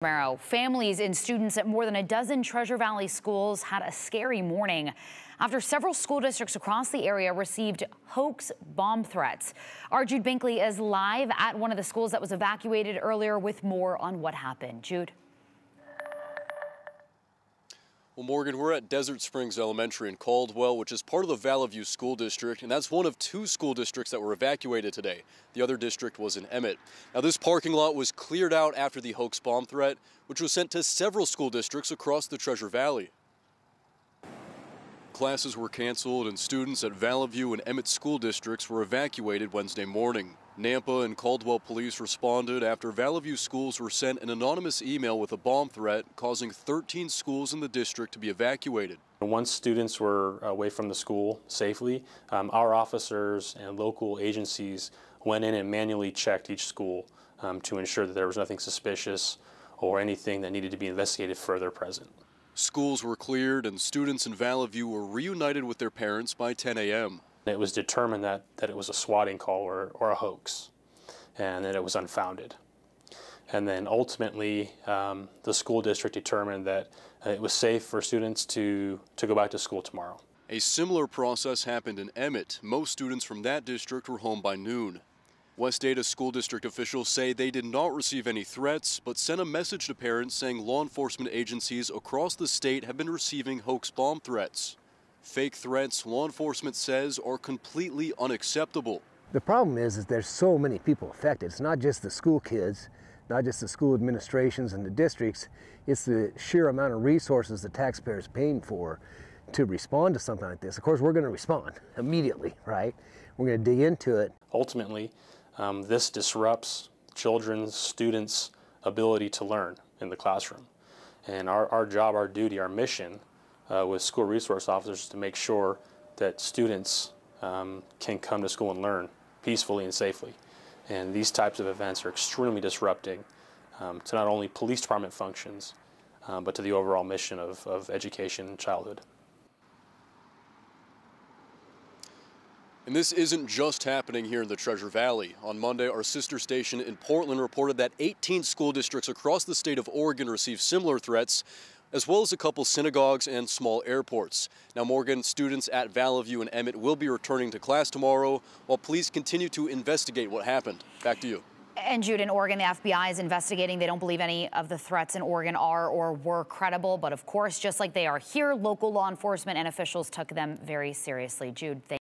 Tomorrow, families and students at more than a dozen Treasure Valley schools had a scary morning after several school districts across the area received hoax bomb threats. Our Jude Binkley is live at one of the schools that was evacuated earlier with more on what happened. Jude. Well, Morgan, we're at Desert Springs Elementary in Caldwell, which is part of the Valley View School District, and that's one of two school districts that were evacuated today. The other district was in Emmett. Now, this parking lot was cleared out after the hoax bomb threat, which was sent to several school districts across the Treasure Valley. Classes were canceled and students at Valley View and Emmett school districts were evacuated Wednesday morning. Nampa and Caldwell police responded after Valley View schools were sent an anonymous email with a bomb threat, causing 13 schools in the district to be evacuated. Once students were away from the school safely, our officers and local agencies went in and manually checked each school to ensure that there was nothing suspicious or anything that needed to be investigated further present. Schools were cleared and students in Valley View were reunited with their parents by 10 a.m. It was determined that it was a swatting call or a hoax, and that it was unfounded. And then ultimately, the school district determined that it was safe for students to go back to school tomorrow. A similar process happened in Emmett. Most students from that district were home by noon. West Ada school district officials say they did not receive any threats, but sent a message to parents saying law enforcement agencies across the state have been receiving hoax bomb threats. Fake threats, law enforcement says, are completely unacceptable. The problem is there's so many people affected. It's not just the school kids, not just the school administrations and the districts. It's the sheer amount of resources the taxpayers are paying for to respond to something like this. Of course, we're going to respond immediately, right? We're going to dig into it. Ultimately, this disrupts children's, students' ability to learn in the classroom. And our job, our duty, our mission with school resource officers to make sure that students can come to school and learn peacefully and safely. And these types of events are extremely disrupting to not only police department functions, but to the overall mission of education and childhood. And this isn't just happening here in the Treasure Valley. On Monday, our sister station in Portland reported that 18 school districts across the state of Oregon received similar threats, as well as a couple synagogues and small airports. Now, Morgan, students at Valley View and Emmett will be returning to class tomorrow while police continue to investigate what happened. Back to you. And Jude, in Oregon, the FBI is investigating. They don't believe any of the threats in Oregon are or were credible. But of course, just like they are here, local law enforcement and officials took them very seriously. Jude, thank you.